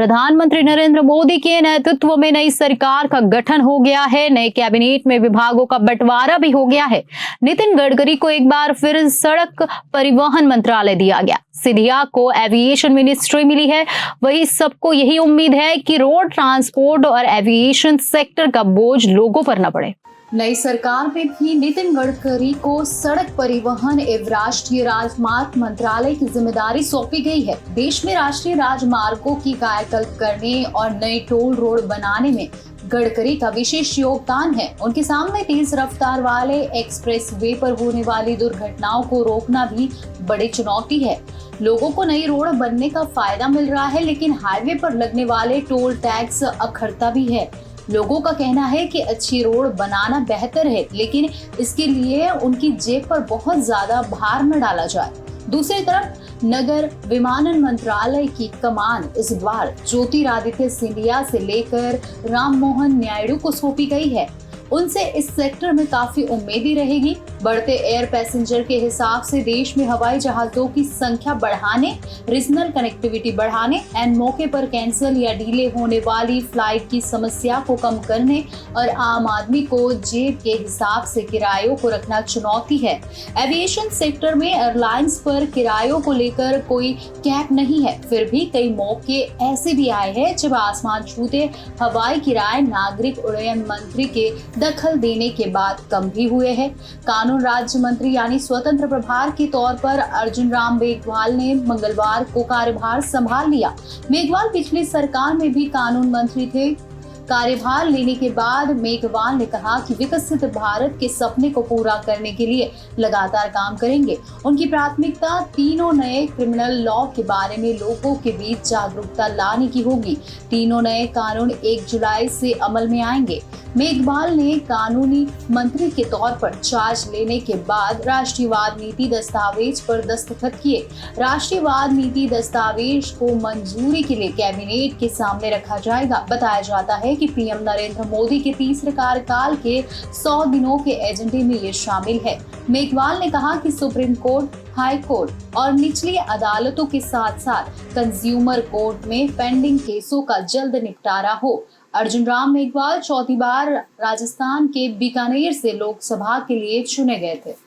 प्रधानमंत्री नरेंद्र मोदी के नेतृत्व में नई सरकार का गठन हो गया है। नए कैबिनेट में विभागों का बंटवारा भी हो गया है। नितिन गडकरी को एक बार फिर सड़क परिवहन मंत्रालय दिया गया। सिंधिया को एविएशन मिनिस्ट्री मिली है। वही सबको यही उम्मीद है कि रोड ट्रांसपोर्ट और एविएशन सेक्टर का बोझ लोगों पर न पड़े। नई सरकार में भी नितिन गडकरी को सड़क परिवहन एवं राष्ट्रीय राजमार्ग मंत्रालय की जिम्मेदारी सौंपी गई है। देश में राष्ट्रीय राजमार्गों की कायाकल्प करने और नए टोल रोड बनाने में गडकरी का विशेष योगदान है। उनके सामने तेज रफ्तार वाले एक्सप्रेस वे पर होने वाली दुर्घटनाओं को रोकना भी बड़ी चुनौती है। लोगों को नई रोड बनने का फायदा मिल रहा है, लेकिन हाईवे पर लगने वाले टोल टैक्स अखरता भी है। लोगों का कहना है कि अच्छी रोड बनाना बेहतर है, लेकिन इसके लिए उनकी जेब पर बहुत ज्यादा भार न डाला जाए। दूसरी तरफ नगर विमानन मंत्रालय की कमान इस बार ज्योतिरादित्य सिंधिया से लेकर राम मोहन नायडू को सौंपी गई है। उनसे इस सेक्टर में काफी उम्मीद रहेगी। बढ़ते एयर पैसेंजर के हिसाब से देश में हवाई जहाजों की संख्या बढ़ाने, रीजनल कनेक्टिविटी बढ़ाने एंड मौके पर कैंसिल या डिले होने वाली फ्लाइट की समस्या को कम करने और आम आदमी को जेब के हिसाब से किरायों को रखना चुनौती है। एविएशन सेक्टर में एयरलाइंस पर किरायों को लेकर कोई कैप नहीं है, फिर भी कई मौके ऐसे भी आए हैं जब आसमान छूते हवाई किराए नागरिक उड्डयन मंत्री के दखल देने के बाद कम भी हुए हैं। कानून राज्य मंत्री यानी स्वतंत्र प्रभार के तौर पर अर्जुन राम मेघवाल ने मंगलवार को कार्यभार संभाल लिया। मेघवाल पिछली सरकार में भी कानून मंत्री थे। कार्यभार लेने के बाद मेघवाल ने कहा कि विकसित भारत के सपने को पूरा करने के लिए लगातार काम करेंगे। उनकी प्राथमिकता तीनों नए क्रिमिनल लॉ के बारे में लोगों के बीच जागरूकता लाने की होगी। तीनों नए कानून 1 जुलाई से अमल में आएंगे। मेघवाल ने कानूनी मंत्री के तौर पर चार्ज लेने के बाद राष्ट्रीयवाद नीति दस्तावेज पर दस्तखत किए। राष्ट्रीयवाद नीति दस्तावेज को मंजूरी के लिए कैबिनेट के सामने रखा जाएगा। बताया जाता है कि पीएम नरेंद्र मोदी के तीसरे कार्यकाल के 100 दिनों के एजेंडे में ये शामिल है। मेघवाल ने कहा कि सुप्रीम कोर्ट, हाई कोर्ट और निचली अदालतों के साथ साथ कंज्यूमर कोर्ट में पेंडिंग केसों का जल्द निपटारा हो। अर्जुन राम मेघवाल चौथी बार राजस्थान के बीकानेर से लोकसभा के लिए चुने गए थे।